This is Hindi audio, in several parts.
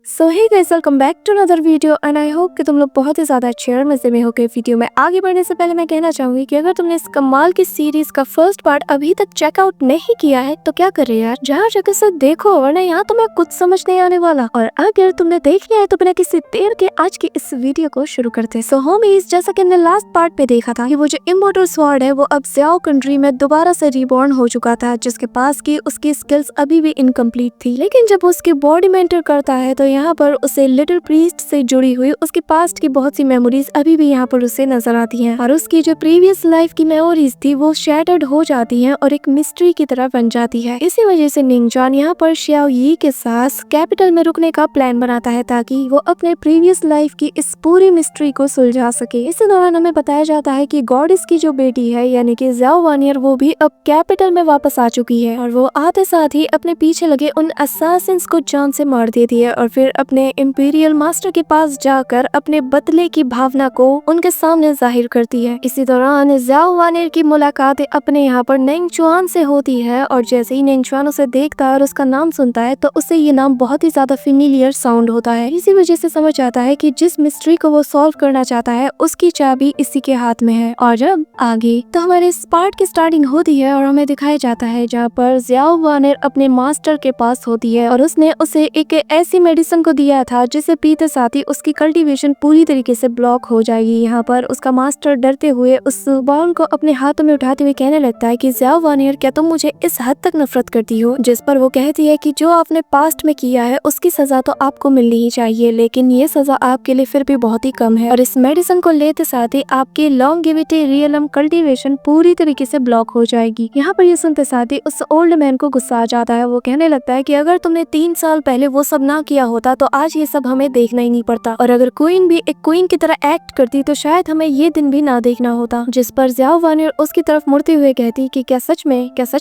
So hey guys, welcome back to another video and I hope कि तुम लोग बहुत ही ज्यादा अच्छे और मजे में हो गए। वीडियो में आगे बढ़ने से पहले मैं कहना चाहूंगी कि अगर तुमने इस कमाल की सीरीज का फर्स्ट पार्ट अभी तक चेकआउट नहीं किया है तो क्या कर रहे यार, जहाँ जाकर से देखो, वरना यहाँ तुम्हें कुछ समझ नहीं आने वाला। और अगर तुमने देख लिया है तो बिना किसी देर के आज की इस वीडियो को शुरू करते हैं। सो होमीज, जैसा कि हमने लास्ट पार्ट पे देखा था कि वो जो इमॉर्टल स्वॉर्ड है वो अब ज़्याओ कंट्री में दोबारा से रिबॉर्न हो चुका था, जिसके पास की उसकी स्किल्स अभी भी इनकम्प्लीट थी। लेकिन जब उसकी बॉडी में एंटर करता है तो यहाँ पर उसे लिटिल प्रीस्ट से जुड़ी हुई उसकी पास्ट की बहुत सी मेमोरीज अभी भी यहाँ पर उसे नजर आती हैं और उसकी जो प्रीवियस लाइफ की मेमोरीज थी वो शैटर्ड हो जाती हैं और एक मिस्ट्री की तरह बन जाती है। इसी वजह से निंगजान यहाँ पर श्याओ यी के साथ कैपिटल में रुकने का प्लान बनाता है ताकि वो अपने प्रीवियस लाइफ की इस पूरी मिस्ट्री को सुलझा सके। इसी दौरान हमें बताया जाता है कि गॉडेस की जो बेटी है यानी कि ज़्याओ वानियर वो भी अब कैपिटल में वापस आ चुकी है और वो आते साथ ही अपने पीछे लगे उन असासिन्स को जान से मार देती है और फिर अपने इंपीरियल मास्टर के पास जाकर अपने बदले की भावना को उनके सामने जाहिर करती है। इसी दौरान ज़्याओ वानियर की मुलाकात अपने यहाँ पर निंगचुआन से होती है और जैसे ही निंगचुआन उसे देखता है और उसका नाम सुनता है तो उसे ये नाम बहुत ही ज्यादा फेमिलियर साउंड होता है। इसी वजह से समझ आता है कि जिस मिस्ट्री को वो सॉल्व करना चाहता है उसकी चाबी इसी के हाथ में है। और जब आगे तो हमारे इस पार्ट की स्टार्टिंग होती है और हमें दिखाया जाता है जहाँ पर ज़्याओ वानियर अपने मास्टर के पास होती है और उसने उसे एक ऐसी मेडिसिन को दिया था जिसे पीते साथ ही उसकी कल्टीवेशन पूरी तरीके से ब्लॉक हो जाएगी। यहाँ पर उसका मास्टर डरते हुए उस बाउल को अपने हाथों में उठाते हुए कहने लगता है कि ज़्याओ वानियर, क्या तुम मुझे इस हद तक नफरत करती हो? जिस पर वो कहती है कि जो आपने पास्ट में किया है उसकी सजा तो आपको मिलनी ही चाहिए, लेकिन ये सजा आपके लिए फिर भी बहुत ही कम है और इस मेडिसिन को लेते साथ ही आपकी लॉन्गेविटी रियलम कल्टीवेशन पूरी तरीके से ब्लॉक हो जाएगी। यहाँ पर ये सुनते साथ ही उस ओल्ड मैन को गुस्सा आ जाता है। वो कहने लगता है कि अगर तुमने 3 साल पहले वो सब ना किया होता तो आज ये सब हमें देखना ही नहीं पड़ता और अगर क्वीन भी एक क्वीन की तरह एक्ट करती तो शायद हमें ये दिन भी ना देखना होता। जिस पर ज़्याओ वानियर उसकी तरफ मुड़ते हुए कहती कि क्या सच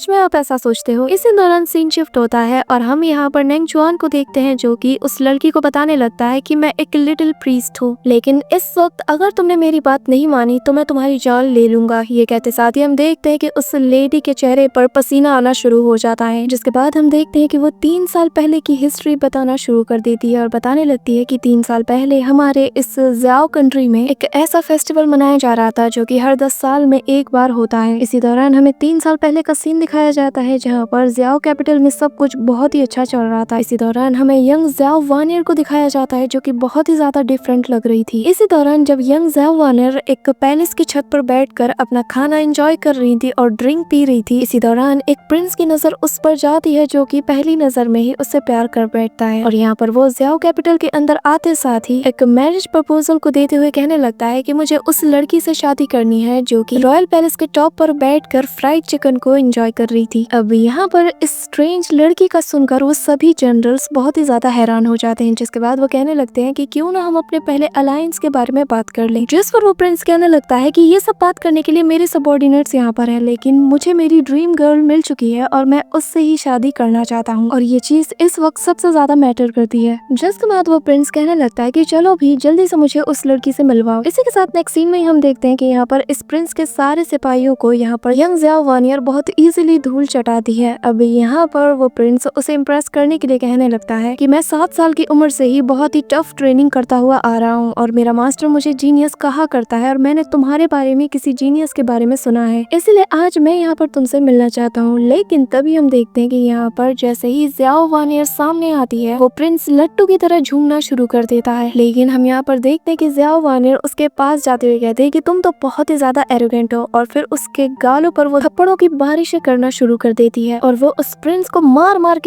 में आप ऐसा सोचते हो? इसी दौरान सीन शिफ्ट होता है और हम यहाँ पर निंगचुआन को देखते हैं जो कि उस लड़की को बताने लगता है कि मैं एक लिटिल प्रीस्ट हूँ, लेकिन इस वक्त अगर तुमने मेरी बात नहीं मानी तो मैं तुम्हारी जान ले लूंगा। ये कहते साथ ही हम देखते हैं कि उस लेडी के चेहरे पर पसीना आना शुरू हो जाता है, जिसके बाद हम देखते हैं कि वो 3 साल पहले की हिस्ट्री बताना शुरू कर देती है और बताने लगती है कि 3 साल पहले हमारे इस ज़्याओ कंट्री में एक ऐसा फेस्टिवल मनाया जा रहा था जो कि हर 10 साल में एक बार होता है। इसी दौरान हमें 3 साल पहले का सीन दिखाया जाता है जहाँ पर ज़्याओ कैपिटल में सब कुछ बहुत ही अच्छा चल रहा था। इसी दौरान हमें यंग ज़्याओ वानियर को दिखाया जाता है जो कि बहुत ही ज्यादा डिफरेंट लग रही थी। इसी दौरान जब यंग ज़्याओ वानियर एक पैलेस की छत पर बैठकर अपना खाना एंजॉय कर रही थी और ड्रिंक पी रही थी, इसी दौरान एक प्रिंस की नजर उस पर जाती है जो कि पहली नजर में ही उससे प्यार कर बैठता है और यहाँ पर वो ज़्याओ कैपिटल के अंदर आते साथ ही एक मैरिज प्रपोजल को देते हुए कहने लगता है कि मुझे उस लड़की से शादी करनी है जो कि रॉयल पैलेस के टॉप पर बैठकर फ्राइड चिकन को एंजॉय कर रही थी। अब यहाँ पर इस स्ट्रेंज लड़की का सुनकर वो सभी जनरल्स बहुत ही ज्यादा हैरान हो जाते हैं, जिसके बाद वो कहने लगते हैं कि क्यों ना हम अपने पहले अलायंस के बारे में बात कर लें। जिस पर वो प्रिंस कहने लगता है कि ये सब बात करने के लिए मेरे सबऑर्डिनेट्स यहाँ पर है, लेकिन मुझे मेरी ड्रीम गर्ल मिल चुकी है और मैं उससे ही शादी करना चाहता हूँ और ये चीज इस वक्त सबसे ज्यादा मैटर करती है। जिसके बाद वो प्रिंस कहने लगता है कि चलो भी जल्दी से मुझे उस लड़की से मिलवाओ। इसी के साथ नेक्स्ट सीन में हम देखते हैं कि यहाँ पर इस प्रिंस के सारे सिपाहियों को यहाँ पर यंग ज़्याओ वानियर बहुत इजीली धूल चटाती है। अब यहाँ पर वो प्रिंस उसे इम्प्रेस करने के लिए कहने लगता है कि मैं 7 साल की उम्र से ही बहुत ही टफ ट्रेनिंग करता हुआ आ रहा हूँ और मेरा मास्टर मुझे जीनियस कहा करता है और मैंने तुम्हारे बारे में किसी जीनियस के बारे में सुना है, इसलिए आज मैं यहाँ पर तुमसे मिलना चाहता हूँ। लेकिन तभी हम देखते हैं कि यहाँ पर जैसे ही ज़्याओ वानियर सामने आती है वो प्रिंस लट्टू की तरह झूमना शुरू कर देता है, लेकिन हम यहाँ पर देखते हैं कि ज़्याओ वानियर उसके पास जाते हुए कहते हैं कि तुम तो बहुत ही ज्यादा एरोगेंट हो और फिर उसके गालों पर वो थप्पड़ों की बारिशें करना शुरू कर देती है और वो उस प्रिंस को मार मार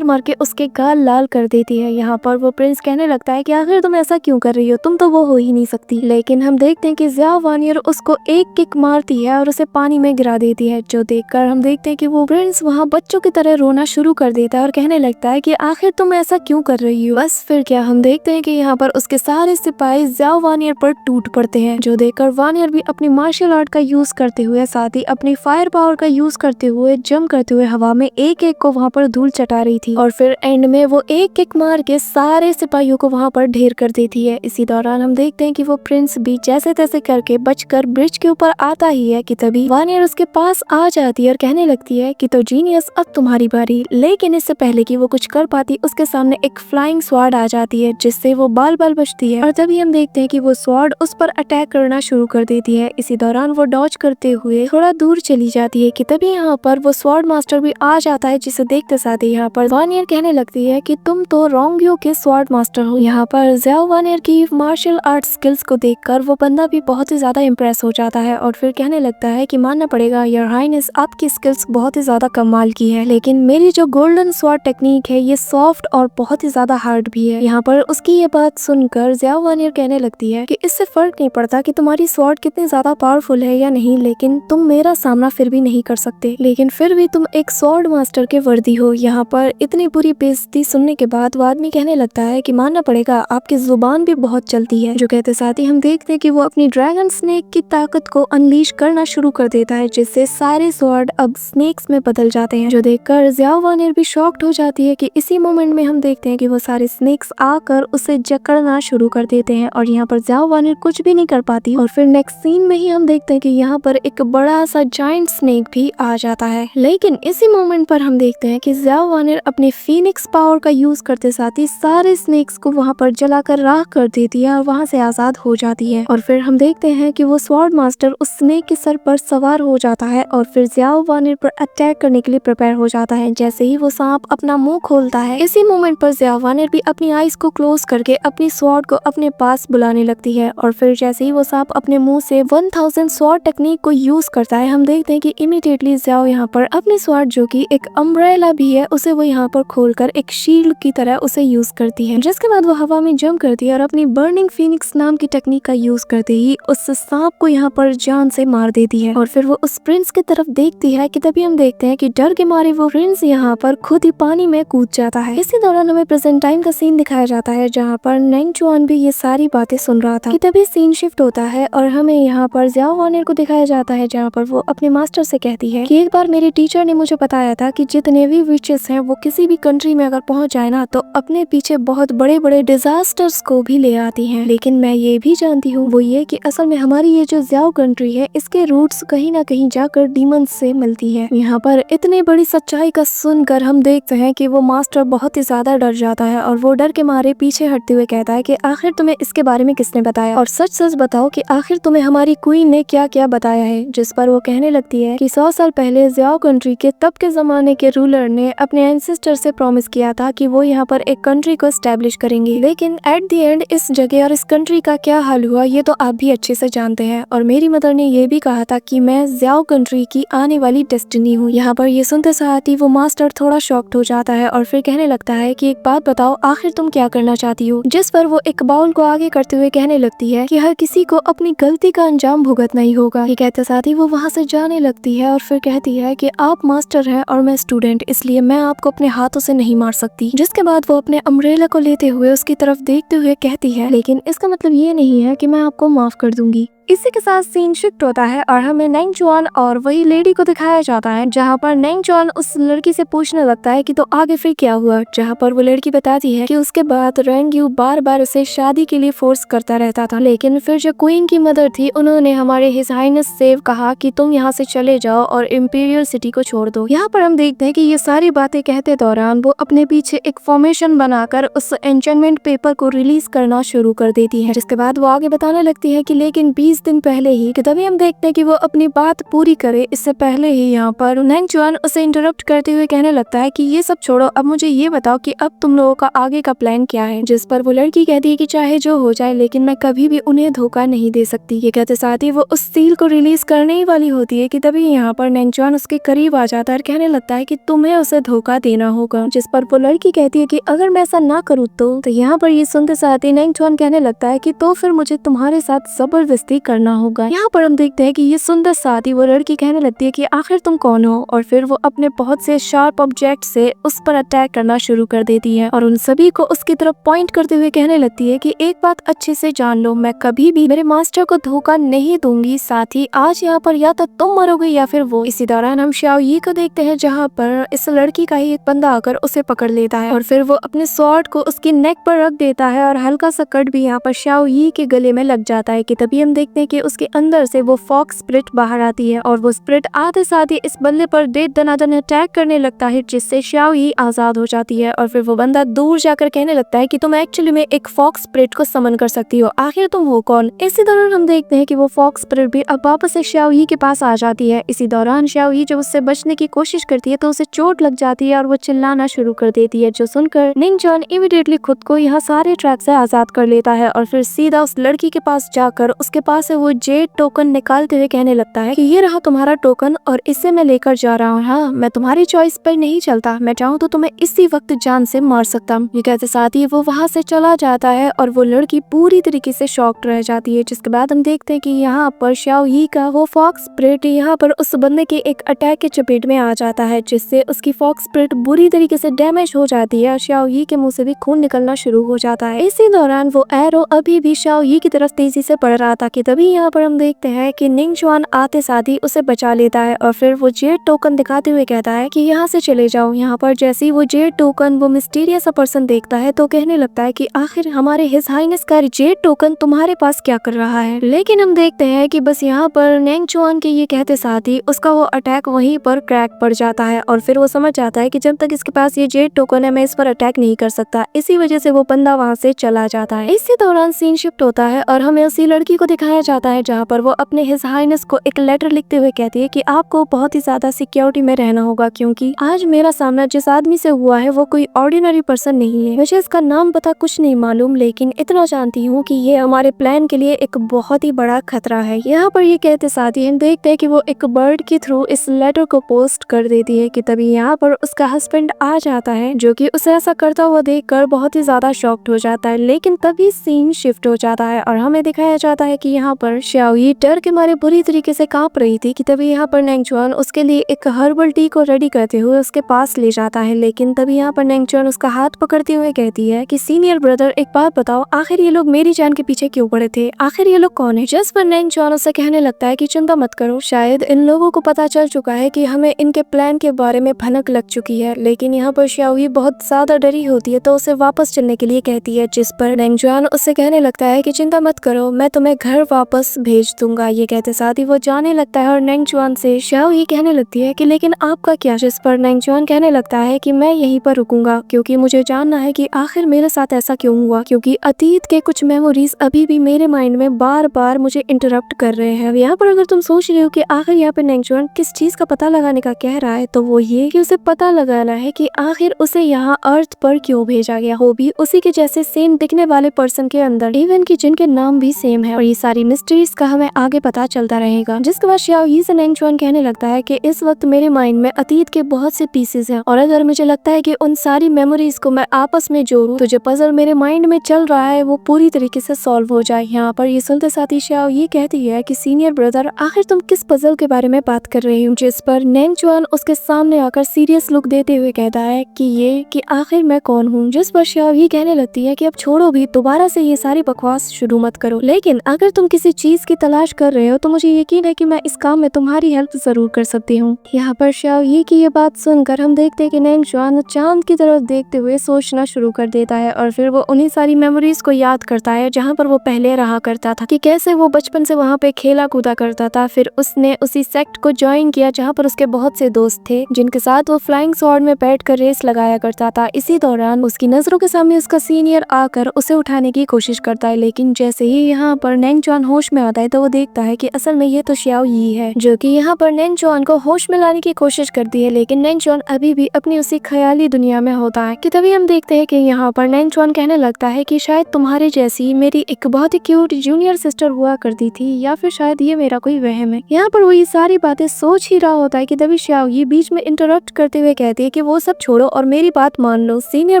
के उसके गाल लाल कर देती है। यहाँ पर वो प्रिंस कहने लगता है कि आखिर तुम ऐसा क्यों कर रही हो, तुम तो वो हो ही नहीं सकती। लेकिन हम देखते हैं कि ज़्याओ वानियर उसको एक किक मारती है और उसे पानी में गिरा देती है, जो देखकर हम देखते हैं कि वो प्रिंस वहाँ बच्चों की तरह रोना शुरू कर देता है और कहने लगता है कि आखिर तुम ऐसा क्यों कर रही हो। बस फिर क्या, हम देखते हैं कि यहाँ पर उसके सारे सिपाही ज़्याओ वानियर पर टूट पड़ते हैं, जो देखकर वानियर भी अपनी मार्शल आर्ट का यूज करते हुए साथ ही अपनी फायर पावर का यूज करते हुए जंप करते हुए हवा में एक एक को वहाँ पर धूल चटा रही थी और फिर एंड में वो एक किक मार के सारे सिपाहियों को वहाँ पर ढेर कर देती है। इसी दौरान हम देखते हैं कि वो प्रिंस भी जैसे तैसे करके बचकर ब्रिज के ऊपर आता ही है कि तभी वानियर उसके पास आ जाती है और कहने लगती है कि तो जीनियस अब तुम्हारी बारी। लेकिन इससे पहले कि वो कुछ कर पाती उसके सामने एक फ्लाइंग फ्लाइंग स्वॉर्ड आ जाती है जिससे वो बाल बाल बचती है और तभी हम देखते हैं कि वो स्वॉर्ड उस पर अटैक करना शुरू कर देती है। इसी दौरान वो डॉज करते हुए थोड़ा दूर चली जाती है कि तभी यहाँ पर वो स्वॉर्ड मास्टर भी आ जाता है, जिसे देखते साथ ही यहाँ पर वानियर कहने लगती है कि तुम तो रोंगयू के स्वॉर्ड मास्टर हो। यहाँ पर ज़्याओ वानियर की मार्शल आर्ट स्किल्स को देखकर वो बंदा भी बहुत ही ज्यादा इम्प्रेस हो जाता है और फिर कहने लगता है कि मानना पड़ेगा योर हाइनेस, आपकी स्किल्स बहुत ही ज्यादा कमाल की है, लेकिन मेरी जो गोल्डन स्वॉर्ड टेक्निक है ये सॉफ्ट और बहुत ही ज्यादा हार्ड भी है। यहाँ पर उसकी ये बात सुनकर ज़्याओ वानियर कहने लगती है कि इससे फर्क नहीं पड़ता कि तुम्हारी स्वॉर्ड कितनी ज्यादा पावरफुल है या नहीं, लेकिन तुम मेरा सामना फिर भी नहीं कर सकते, लेकिन फिर भी तुम एक स्वॉर्ड मास्टर के वर्दी हो। यहाँ पर इतनी बुरी बेइज्जती सुनने के बाद वो आदमी कहने लगता है कि मानना पड़ेगा आपकी जुबान भी बहुत चलती है। जो कहते साथ ही हम देखते हैं कि वो अपनी ड्रैगन स्नेक की ताकत को अनलीश करना शुरू कर देता है, जिससे सारे स्वॉर्ड अब स्नेक्स में बदल जाते हैं। जो देखकर ज़्याओ वानियर भी शॉक्ड हो जाती है कि इसी मोमेंट में हम देखते हैं कि वो सारे स्नेक्स आकर उसे जकड़ना शुरू कर देते हैं और यहाँ पर ज़्याओ वानियर कुछ भी नहीं कर पाती। और फिर नेक्स्ट सीन में ही हम देखते हैं कि यहाँ पर एक बड़ा सा जायंट स्नेक भी आ जाता है, लेकिन इसी मोमेंट पर हम देखते हैं कि ज़्याओ वानियर अपने फीनिक्स पावर का यूज करते साथ ही सारे स्नेक्स को वहाँ पर जलाकर राख कर देती है और वहाँ से आजाद हो जाती है। और फिर हम देखते हैं कि वो स्वॉर्ड मास्टर उस स्नेक के सर पर सवार हो जाता है और फिर ज़्याओ वानियर पर अटैक करने के लिए प्रिपेयर हो जाता है। जैसे ही वो सांप अपना मुंह खोलता है, इसी मोमेंट पर ज़्याओ वानियर भी अपनी आईज को क्लोज करके अपनी स्वॉर्ड को अपने पास बुलाने लगती है और फिर जैसे ही वो सांप अपने मुंह से 1000 स्वॉर्ड टेक्निक को यूज करता है, हम देखते हैं कि इमीडिएटली ज़्याओ यहाँ पर अपनी स्वॉर्ड जो कि एक अम्ब्रेला भी है उसे वो यहाँ पर खोलकर एक शील्ड की तरह उसे यूज करती है, जिसके बाद वो हवा में जंप करती है और अपनी बर्निंग फीनिक्स नाम की टेक्निक का यूज करते ही उस सांप को यहाँ पर जान से मार देती है। और फिर वो उस प्रिंस की तरफ देखती है कि तभी हम देखते हैं कि डर के मारे वो प्रिंस यहाँ पर खुद ही पानी में कूद जाता है। इसी दौरान हमें प्रेजेंट टाइम का सीन दिखाया जाता है जहाँ पर नांगचुआन भी ये सारी बातें सुन रहा था कि तभी सीन शिफ्ट होता है और हमें यहाँ पर ज़्याओ वानियर को दिखाया जाता है जहाँ पर वो अपने मास्टर से कहती है कि एक बार मेरे टीचर ने मुझे बताया था कि जितने भी विचेस हैं वो किसी भी कंट्री में अगर पहुंच जाए ना तो अपने पीछे बहुत बड़े बड़े डिजास्टर्स को भी ले आती हैं, लेकिन मैं ये भी जानती हूँ वो ये कि असल में हमारी ये जो ज़्याओ कंट्री है इसके रूट्स कहीं ना कहीं जाकर डीमंस से मिलती है। यहाँ पर इतनी बड़ी सच्चाई का सुनकर हम देखते हैं कि वो मास्टर बहुत ही ज्यादा डर जाता है और वो डर के मारे पीछे हटते हुए कहता है कि आखिर तुम्हें इसके बारे में किसने बताया और सच सच बताओ कि आखिर तुम्हें हमारी क्वीन ने क्या क्या बताया है। जिस पर वो कहने लगती है कि 100 साल पहले ज़्याओ कंट्री के तब के जमाने के रूलर ने अपने एंसेस्टर से प्रॉमिस किया था कि वो यहाँ पर एक कंट्री को एस्टेब्लिश करेंगे, लेकिन एट द एंड इस जगह और इस कंट्री का क्या हाल हुआ ये तो आप भी अच्छे से जानते हैं। और मेरी मदर ने ये भी कहा था कि मैं ज़्याओ कंट्री की आने वाली डेस्टिनी हूँ। यहाँ पर ये सुनते साथ ही वो मास्टर थोड़ा शॉक्ड हो जाता है और फिर कहने लगता है कि एक बात बताओ आखिर तुम क्या करना चाहती हो। जिस पर वो एक बाउल को आगे करते हुए कहने लगती है कि हर किसी को अपनी गलती का अंजाम भुगतना ही होगा। ये कहते साथ ही वो वहाँ से जाने लगती है और फिर कहती है कि आप मास्टर हैं और मैं स्टूडेंट, इसलिए मैं आपको अपने हाथों से नहीं मार सकती। जिसके बाद वो अपने अम्ब्रेला को लेते हुए उसकी तरफ देखते हुए कहती है लेकिन इसका मतलब ये नहीं है कि मैं आपको माफ कर दूंगी। इसी के साथ सीन शिफ्ट होता है और हमें नांगचुआन और वही लेडी को दिखाया जाता है जहाँ पर नांगचुआन उस लड़की से पूछने लगता है कि तो आगे फिर क्या हुआ, जहाँ पर वो लड़की बताती है कि उसके बाद रोंगयू बार बार उसे शादी के लिए फोर्स करता रहता था, लेकिन फिर जो क्वीन की मदर थी उन्होंने हमारे हिज हाइनेस से कहा कि तुम यहाँ से चले जाओ और इंपीरियल सिटी को छोड़ दो। यहाँ पर हम देखते हैं कि ये सारी बातें कहते दौरान वो अपने पीछे एक फॉर्मेशन बनाकर उस एन्चेंटमेंट पेपर को रिलीज करना शुरू कर देती है। जिसके बाद वो आगे बताने लगती है कि लेकिन 20 दिन पहले ही, कि तभी हम देखते हैं कि वो अपनी बात पूरी करे इससे पहले ही यहाँ पर नांगचुआन उसे इंटरप्ट करते हुए कहने लगता है कि ये सब छोड़ो, अब मुझे ये बताओ कि अब तुम लोगों का आगे का प्लान क्या है। जिस पर वो लड़की कहती है कि चाहे जो हो जाए लेकिन मैं कभी भी उन्हें धोखा नहीं दे सकती। ये कहते साथ ही वो उस सील को रिलीज करने ही वाली होती है कि तभी यहाँ पर नांगचुआन उसके करीब आ जाता है और कहने लगता है कि तुम्हें उसे धोखा देना होगा। जिस पर वो लड़की कहती है कि अगर मैं ऐसा ना करूँ तो यहाँ पर ये सुनते साथ ही नांगचुआन कहने लगता है कि तो फिर मुझे तुम्हारे साथ जबरदस्ती करना होगा। यहाँ पर हम देखते हैं कि ये सुंदर साथ ही वो लड़की कहने लगती है कि आखिर तुम कौन हो, और फिर वो अपने बहुत से शार्प ऑब्जेक्ट से उस पर अटैक करना शुरू कर देती है और उन सभी को उसकी तरफ पॉइंट करते हुए कहने लगती है कि एक बात अच्छे से जान लो, मैं कभी भी मेरे मास्टर को धोखा नहीं दूंगी, साथ ही आज यहाँ पर या तो तुम मरोगे या फिर वो। इसी दौरान हम शाओ यी को देखते हैं जहाँ पर इस लड़की का ही एक बंदा आकर उसे पकड़ लेता है और फिर वो अपने स्वॉर्ड को उसकी नेक पर रख देता है और हल्का सा कट भी यहाँ पर शाओ यी के गले में लग जाता है कि तभी हम देखते देखते हैं कि उसके अंदर से वो फॉक्स स्पिरिट बाहर आती है और वो स्पिरिट आते साथ ही इस बंदे पर दे दनादन अटैक करने लगता है, जिससे शाओ ही आजाद हो जाती है। और फिर वो बंदा दूर जाकर कहने लगता है कि तुम एक्चुअली में एक फॉक्स स्पिरिट को समन कर सकती हो, आखिर तुम हो कौन। इसी दौरान हम देखते हैं कि वो फॉक्स स्पिरिट भी अब वापस से शाओ ही के पास आ जाती है। इसी दौरान शाओ ही जब उससे बचने की कोशिश करती है तो उसे चोट लग जाती है और वो चिल्लाना शुरू कर देती है, जो सुनकर निंग जॉन इमीडिएटली खुद को यहाँ सारे ट्रैक से आजाद कर लेता है और फिर सीधा उस लड़की के पास जाकर उसके पास से वो जेड टोकन निकालते हुए कहने लगता है कि ये रहा तुम्हारा टोकन और इससे मैं लेकर जा रहा हूँ। हाँ, मैं तुम्हारी चॉइस पर नहीं चलता, मैं चाहूँ तो तुम्हें इसी वक्त जान से मार सकता हूँ। ये कहते साथ ही वो वहाँ से चला जाता है और वो लड़की पूरी तरीके से शॉक्ड रह जाती है। जिसके बाद हम देखते हैं कि यहाँ पर शाओ ही का वो फॉक्स स्पिरिट यहाँ पर उस बंदे के एक अटैक के चपेट में आ जाता है, जिससे उसकी फॉक्स स्पिरिट बुरी तरीके से डैमेज हो जाती है और शाओ ही के मुंह से भी खून निकलना शुरू हो जाता है। इसी दौरान वो एरो अभी भी शाओ ही की तरफ तेजी से बढ़ रहा था कि तभी यहाँ पर हम देखते हैं कि निंग जॉन आते साथ ही उसे बचा लेता है और फिर वो जेड टोकन दिखाते हुए कहता है कि यहाँ से चले जाओ। यहाँ पर जैसे ही वो जेड टोकन वो मिस्टीरियस पर्सन देखता है तो कहने लगता है कि आखिर हमारे हिज हाइनेस का जेड टोकन तुम्हारे पास क्या कर रहा है। लेकिन हम देखते हैं कि बस यहाँ पर निंग जॉन के ये कहते साथ ही उसका वो अटैक वहीं पर क्रैक पड़ जाता है और फिर वो समझ जाता है कि जब तक इसके पास ये जेड टोकन है मैं इस पर अटैक नहीं कर सकता। इसी वजह से वो बंदा वहाँ से चला जाता है। इसी दौरान सीन शिफ्ट होता है और हमें उसी लड़की को दिखाया जाता है जहाँ पर वो अपने हिज हाइनेस को एक लेटर लिखते हुए कहती है कि आपको बहुत ही ज्यादा सिक्योरिटी में रहना होगा, क्योंकि आज मेरा सामना जिस आदमी से हुआ है वो कोई ऑर्डिनरी पर्सन नहीं है। मुझे इसका नाम पता कुछ नहीं मालूम, लेकिन इतना जानती हूँ कि ये हमारे प्लान के लिए एक बहुत ही बड़ा खतरा है। यहाँ पर ये कहते साथ ही हम देखते हैं कि वो एक बर्ड के थ्रू इस लेटर को पोस्ट कर देती है कि तभी यहाँ पर उसका हस्बैंड आ जाता है, जो कि उसे ऐसा करता हुआ देखकर बहुत ही ज्यादा शॉक्ड हो जाता है। लेकिन तभी सीन शिफ्ट हो जाता है और हमें दिखाया जाता है कि यहाँ पर शाओ ही डर के मारे बुरी तरीके से कांप रही थी कि तभी यहाँ पर निंग जॉन उसके लिए एक हर्बल टी को रेडी करते हुए उसके पास ले जाता है। लेकिन तभी यहाँ पर निंग जॉन उसका हाथ पकड़ते हुए कहती है कि सीनियर ब्रदर एक बात बताओ, आखिर ये लोग मेरी जान के पीछे क्यों पड़े थे, आखिर ये लोग कौन है। जिस पर निंग जॉन उससे कहने लगता है कि चिंता मत करो, शायद इन लोगों को पता चल चुका है कि हमें इनके प्लान के बारे में भनक लग चुकी है। लेकिन यहाँ पर शाओ ही बहुत ज्यादा डरी होती है तो उसे वापस चलने के लिए कहती है, जिस पर निंग जॉन उससे कहने लगता है कि चिंता मत करो, मैं तुम्हें घर वापस भेज दूंगा। ये कहते साथ ही वो जाने लगता है और निंग जॉन से शाओ ही कहने लगती है कि लेकिन आपका क्या। जिस पर निंग जॉन कहने लगता है कि मैं यहीं पर रुकूंगा क्योंकि मुझे जानना है कि आखिर मेरे साथ ऐसा क्यों हुआ, क्योंकि अतीत के कुछ मेमोरीज अभी भी मेरे माइंड में बार बार मुझे इंटरप्ट कर रहे हैं। यहाँ पर अगर तुम सोच रहे हो कि आखिर यहाँ पे निंग जॉन किस चीज का पता लगाने का कह रहा है, तो वो ये कि उसे पता लगाना है कि आखिर उसे यहाँ अर्थ पर क्यों भेजा गया, वो भी उसी के जैसे सेम दिखने वाले पर्सन के अंदर, इवन की जिनके नाम भी सेम है। और ये सारी मिस्ट्रीज का हमें आगे पता चलता रहेगा। जिसके बाद शाओ ही से निंग जॉन कहने लगता है कि इस वक्त मेरे माइंड में अतीत के बहुत से पीसेस हैं और अगर मुझे लगता है कि उन सारी मेमोरीज को मैं आपस में जोड़ूं तो जो पजल मेरे माइंड में चल रहा है वो पूरी तरीके से सॉल्व हो जाए। यहाँ पर ये सुनते साथ ही शाओ ये कहती है कि सीनियर ब्रदर आखिर तुम किस पजल के बारे में बात कर रही हो। जिस पर निंग जॉन उसके सामने आकर सीरियस लुक देते हुए कहता है कि आखिर मैं कौन हूँ। जिस पर शाओ ये कहने लगती है कि अब छोड़ो भी, दोबारा से ये सारी बकवास शुरू मत करो, लेकिन अगर तुम किसी चीज की तलाश कर रहे हो तो मुझे यकीन है कि मैं इस काम में तुम्हारी हेल्प जरूर कर सकती हूँ। यहाँ पर शाओ ही की ये बात सुनकर हम देखते हैं कि निंग जॉन चांद की तरफ देखते हुए सोचना शुरू कर देता है और फिर वो उन्हीं सारी मेमोरीज को याद करता है जहाँ पर वो पहले रहा करता था, कि कैसे वो बचपन से वहाँ पे खेला कूदा करता था। फिर उसने उसी सेक्ट को ज्वाइन किया जहाँ पर उसके बहुत से दोस्त थे जिनके साथ वो फ्लाइंग स्वॉर्ड में बैठकर रेस लगाया करता था। इसी दौरान उसकी नजरों के सामने उसका सीनियर आकर उसे उठाने की कोशिश करता है, लेकिन जैसे ही यहाँ पर निंग जॉन होश में आता है तो वो देखता है कि असल में ये तो शाओ ही है, जो कि यहाँ पर निंग जॉन को होश में लाने की कोशिश करती है। लेकिन निंग जॉन अभी भी अपनी उसी ख्याली दुनिया में होता है कि तभी हम देखते हैं कि यहाँ पर निंग जॉन कहने लगता है कि शायद तुम्हारे जैसी मेरी एक बहुत ही क्यूट जूनियर सिस्टर हुआ करती थी, या फिर शायद ये मेरा कोई वहम है। यहाँ पर वो ये सारी बातें सोच ही रहा होता है कि तभी शाओ ये बीच में इंटरप्ट करते हुए कहती है कि वो सब छोड़ो और मेरी बात मान लो सीनियर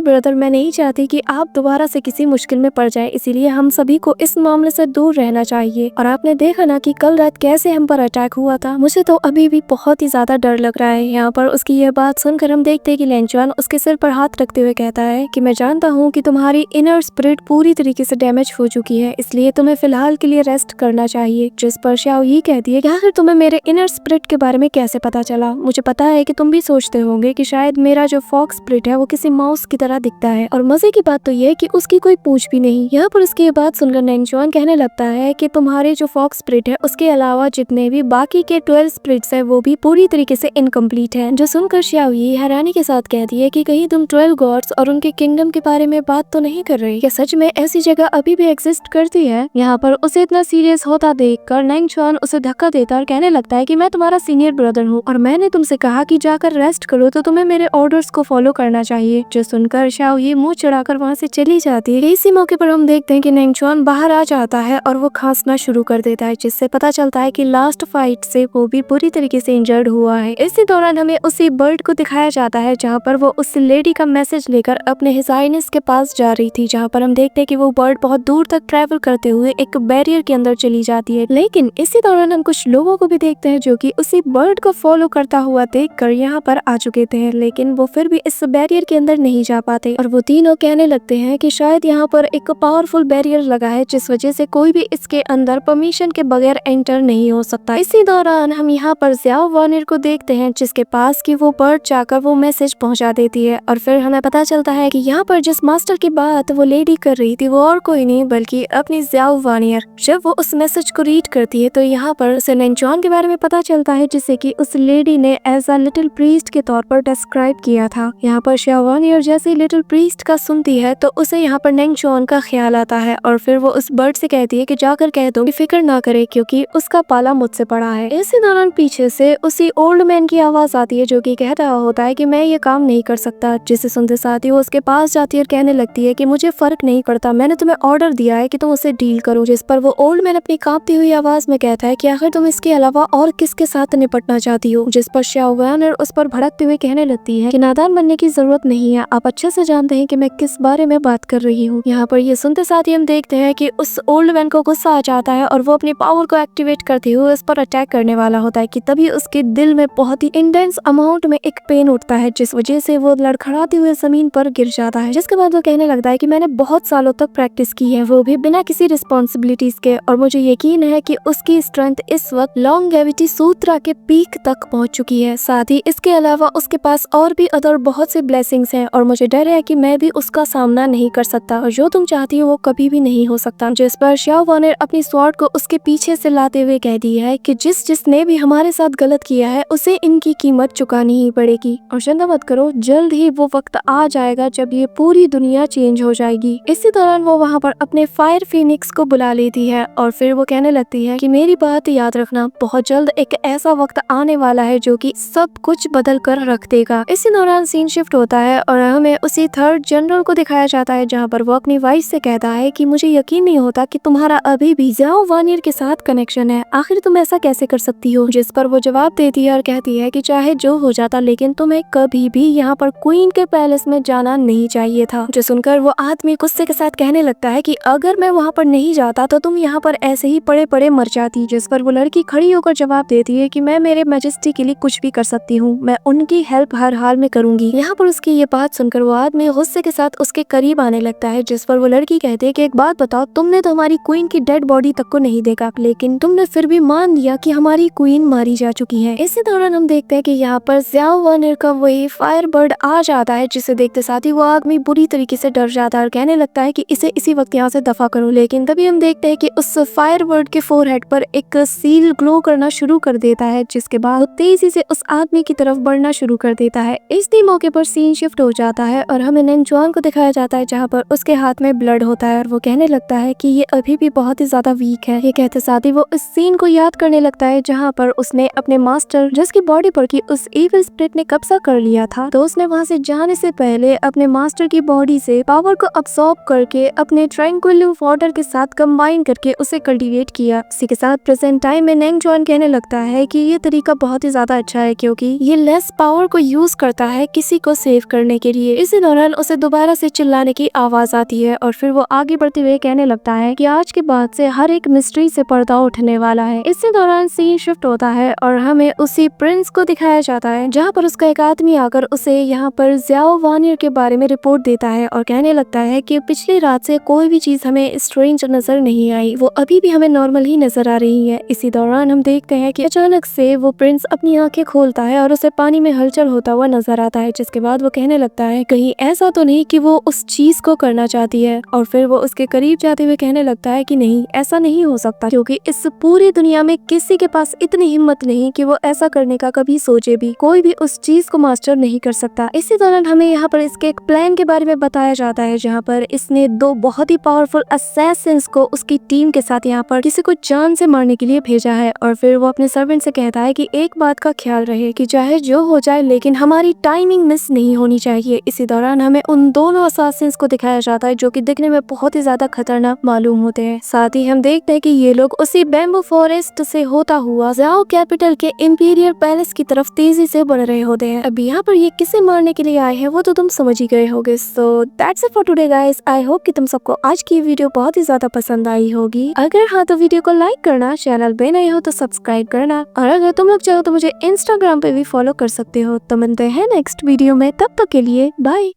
ब्रदर, मैं नहीं चाहती कि आप दोबारा से किसी मुश्किल में पड़ जाए, इसीलिए हम सभी को इस मामले से दूर रहना चाहिए। और आपने देखा ना कि कल रात कैसे हम पर अटैक हुआ था, मुझे तो अभी भी बहुत ही ज्यादा डर लग रहा है। यहाँ पर उसकी यह बात सुनकर हम देखते हैं कि निंग जॉन उसके सिर पर हाथ रखते हुए कहता है कि मैं जानता हूँ कि तुम्हारी इनर स्पिरिट पूरी तरीके से डैमेज हो चुकी है, इसलिए तुम्हें फिलहाल के लिए रेस्ट करना चाहिए। जिस पर शाओ ये कहती है कि आखिर तुम्हें मेरे इनर स्पिरिट के बारे में कैसे पता चला। मुझे पता है कि तुम भी सोचते होंगे कि शायद मेरा जो फॉक्स स्पिरिट है वो किसी माउस की तरह दिखता है, और मजे की बात तो ये है कि उसकी कोई पूंछ भी नहीं। यहाँ पर उसकी ये बात सुनकर निंग जॉन कहने लगता है कि तुम्हारे जो फॉक्स स्प्रिट है उसके अलावा जितने भी बाकी के 12 स्प्रिट्स है वो भी पूरी तरीके से इनकम्प्लीट है। जो सुनकर शाओ ये हैरानी के साथ कहती है कि कहीं तुम 12 गॉड्स और उनके किंगडम के बारे में बात तो नहीं कर रही? क्या सच में ऐसी जगह अभी भी एग्जिस्ट करती है? यहाँ पर उसे इतना सीरियस होता देखकर नैंगचुआन उसे धक्का देता और कहने लगता है कि मैं तुम्हारा सीनियर ब्रदर हूँ और मैंने तुमसे कहा कि जाकर रेस्ट करो, तो तुम्हें मेरे ऑर्डर्स को फॉलो करना चाहिए। जो सुनकर शाओ ये मुंह चढ़ाकर वहाँ से चली जाती है। इसी मौके पर हम देखते हैं कि नैंगचुआन बाहर आ जाता है और वो खांसना शुरू कर देता है, जिससे पता चलता है कि लास्ट फाइट से वो भी पूरी तरीके से इंजर्ड हुआ है। इसी दौरान हमें उसी बर्ड को दिखाया जाता है जहाँ पर वो उस लेडी का मैसेज लेकर अपने हिज हाइनेस के पास जा रही थी, जहाँ पर हम देखते हैं कि वो बर्ड बहुत दूर तक ट्रैवल करते हुए एक बैरियर के अंदर चली जाती है। लेकिन इसी दौरान हम कुछ लोगों को भी देखते हैं जो कि उसी बर्ड को फॉलो करता हुआ देखकर यहाँ पर आ चुके थे, लेकिन वो फिर भी इस बैरियर के अंदर नहीं जा पाते और वो तीनों कहने लगते हैं कि शायद यहाँ पर एक पावरफुल बैरियर लगा है जिस वजह से कोई भी इसके अंदर परमिशन के बगैर एंटर नहीं हो सकता। इसी दौरान हम यहाँ पर ज़्याओ वानियर को देखते हैं जिसके पास की वो बर्ड जाकर वो मैसेज पहुंचा देती है और फिर हमें पता चलता है कि यहाँ पर जिस मास्टर की बात वो लेडी कर रही थी वो और कोई नहीं बल्कि अपनी ज़्याओ वानियर। जब वो उस मैसेज को रीड करती है तो यहाँ पर उसे नैंगचुआन के बारे में पता चलता है जिसे कि उस लेडी ने एज अ लिटिल प्रीस्ट के तौर पर डिस्क्राइब किया था। यहाँ पर ज़्याओ वानियर जैसे लिटिल प्रीस्ट का सुनती है तो उसे यहाँ पर नैंगचुआन का ख्याल आता है और फिर वो उस बर्ड से कहती है कि जाकर कह दो कि फिक्र ना करे क्योंकि उसका पाला मुझसे पड़ा है। इसी दौरान पीछे से उसी ओल्ड मैन की आवाज आती है जो कि कह रहा होता है कि मैं ये काम नहीं कर सकता, जिसे सुनते साथ ही वो उसके पास जाती है और कहने लगती है कि मुझे फर्क नहीं पड़ता, मैंने तुम्हें ऑर्डर दिया है कि तुम उसे डील करो। जिस पर वो ओल्ड मैन अपनी कांपती हुई आवाज में कहता है कि आखिर तुम इसके अलावा और किसके साथ निपटना चाहती हो? जिस पर ज़्याओ वानियर उस पर भड़कते हुए कहने लगती है कि नादान बनने की जरूरत नहीं है, आप अच्छे से जानते हैं कि मैं किस बारे में बात कर रही हूँ। यहाँ पर ये सुनते साथ ही हम देखते हैं कि उस ओल्ड मैन को गुस्सा आ जाता है और वो अपनी पावर को एक्टिवेट करते हुए उस पर अटैक करने वाला होता है कि तभी उसके दिल में बहुत ही इंटेंस अमाउंट में एक पेन उठता है जिस वजह से वो लड़खड़ाते हुए जमीन पर गिर जाता है। जिसके बाद वो कहने लगता है कि मैंने बहुत सालों तक प्रैक्टिस की है, वो भी बिना किसी रिस्पॉन्सिबिलिटीज के, और मुझे यकीन है कि उसकी स्ट्रेंथ इस वक्त लॉन्गेविटी सूत्रा के पीक तक पहुंच चुकी है। साथ ही इसके अलावा उसके पास और भी अदर बहुत से ब्लेसिंग्स हैं और मुझे डर है कि मैं भी उसका सामना नहीं कर सकता और जो तुम चाहती हो वो कभी भी नहीं हो सकता। जिस पर ज़्याओ वानियर अपनी स्वॉर्ड को उसके पीछे से लाते हुए कह दी है कि जिसने भी हमारे साथ गलत किया है उसे इनकी कीमत चुकानी ही पड़ेगी और चिंता मत करो, जल्द ही वो वक्त आ जाएगा जब ये पूरी दुनिया चेंज हो जाएगी। इसी दौरान वो वहाँ पर अपने फायर फीनिक्स को बुला लेती है और फिर वो कहने लगती है कि मेरी बात याद रखना, बहुत जल्द एक ऐसा वक्त आने वाला है जो कि सब कुछ बदल कर रख देगा। इसी दौरान सीन शिफ्ट होता है और हमें उसी थर्ड जनरल को दिखाया जाता है जहाँ पर वो अपनी वाइफ से कहता है कि मुझे यकीन नहीं होता कि तुम्हारा अभी भी ज़्याओ वानियर के साथ कनेक्शन है, आखिर तुम ऐसा कैसे कर सकती हो? जिस पर वो जवाब देती है और कहती है कि चाहे जो हो जाता लेकिन तुम्हें कभी भी यहाँ पर क्वीन के पैलेस में जाना नहीं चाहिए था। जो सुनकर वो आदमी गुस्से के साथ कहने लगता है कि अगर मैं वहाँ पर नहीं जाता तो तुम यहाँ पर ऐसे ही पड़े पड़े मर जाती। जिस पर वो लड़की खड़ी होकर जवाब देती है कि मैं मेरे मैजेस्टी के लिए कुछ भी कर सकती हूँ, मैं उनकी हेल्प हर हाल में करूंगी। यहाँ पर उसकी ये बात सुनकर वो आदमी गुस्से के साथ उसके करीब आने लगता है। जिस पर वो लड़की कहती है कि एक बात बताओ, तुमने तो हमारी क्वीन की डेड बॉडी तक को नहीं देखा लेकिन तुमने फिर भी मान लिया कि हमारी क्वीन मारी जा चुकी है। इसी दौरान हम देखते हैं कि यहाँ पर ज़्याओ वानियर का वही फायर बर्ड आ जाता है जिसे देखते साथ ही वो आदमी बुरी तरीके से डर जाता है और कहने लगता है कि इसे इसी वक्त यहाँ से दफा करो। लेकिन तभी हम देखते हैं कि उस फायर बर्ड के फोरहेड पर एक सील ग्लो करना शुरू कर देता है, जिसके बाद तेजी से उस आदमी की तरफ बढ़ना शुरू कर देता है। इसी मौके पर सीन शिफ्ट हो जाता है और हमें नैंगचुआन को दिखाया जाता है जहाँ पर उसके हाथ में ब्लड होता है और वो कहने लगता है कि ये अभी भी बहुत ही ज्यादा वीक है। ये कहते साथ ही वो इस सीन को याद करने लगता है जहाँ पर उसने अपने मास्टर जिसकी बॉडी पर की उस इविल स्पिरिट ने कब्जा कर लिया था, तो उसने वहाँ से जाने से पहले अपने मास्टर की बॉडी से पावर को अब्सॉर्ब करके अपने ट्रैंक्विल वाटर के साथ कंबाइन करके उसे कल्टीवेट किया। इसी के साथ प्रेजेंट टाइम में नैंगचुआन कहने लगता है कि ये तरीका बहुत ही ज्यादा अच्छा है क्योंकि ये लेस पावर को यूज करता है किसी को सेव करने के लिए। इसी दौरान उसे दोबारा से चिल्लाने की आवाज आती है और फिर वो आगे बढ़ते हुए कहने लगता है कि आज के बाद से हर एक मिस्ट्री से पर्दा उठने वाला है। इसी दौरान सीन शिफ्ट होता है और हमें उसी प्रिंस को दिखाया जाता है जहाँ पर उसका एक आदमी आकर उसे यहाँ पर ज़्याओ वानियर के बारे में रिपोर्ट देता है और कहने लगता है कि पिछली रात से कोई भी चीज हमें स्ट्रेंज नजर नहीं आई, वो अभी भी हमें नॉर्मल ही नजर आ रही है। इसी दौरान हम देखते हैं कि अचानक से वो प्रिंस अपनी आंखें खोलता है और उसे पानी में हलचल होता हुआ नजर आता है, जिसके बाद वो कहने लगता है कहीं ऐसा तो नहीं कि वो उस चीज को करना चाहती है और फिर वो उसके करीब जाते हुए कहने लगता है कि नहीं, ऐसा नहीं हो सकता, क्योंकि इस पूरी दुनिया में किसी के पास इतनी हिम्मत नहीं कि वो ऐसा करने का कभी सोचे भी। कोई भी उस चीज को मास्टर नहीं कर सकता। इसी दौरान हमें यहाँ पर इसके एक प्लान के बारे में बताया जाता है, जहाँ पर इसने 2 बहुत ही पावरफुल असैसिन्स को उसकी टीम के साथ यहाँ पर किसी को जान से मारने के लिए भेजा है। और फिर वो अपने सर्वेंट से कहता है कि एक बात का ख्याल रहे कि चाहे जो हो जाए, लेकिन हमारी टाइमिंग मिस नहीं होनी चाहिए। इसी दौरान हमें उन दोनों असैसिन्स को दिखाया जाता है, जो कि दिखने में बहुत ही ज्यादा खतरनाक मालूम होते हैं। साथ ही हम देखते हैं कि ये लोग उसी बैम्बू फॉरेस्ट से होता हुआ ज़ाओ कैपिटल के इंपीरियल पैलेस की तरफ तेजी से बढ़ रहे होते हैं। अब यहाँ पर ये किसे मारने के लिए आए हैं वो तो तुम समझ ही गए होगे। So that's it for today guys. I hope कि तुम सबको आज की वीडियो बहुत ही ज्यादा पसंद आई होगी। अगर हाँ तो वीडियो को लाइक करना, चैनल पे नए हो तो सब्सक्राइब करना, और अगर तुम लोग चाहो तो मुझे इंस्टाग्राम पे भी फॉलो कर सकते हो। तो मिलते हैं नेक्स्ट वीडियो में, तब तक के लिए बाय।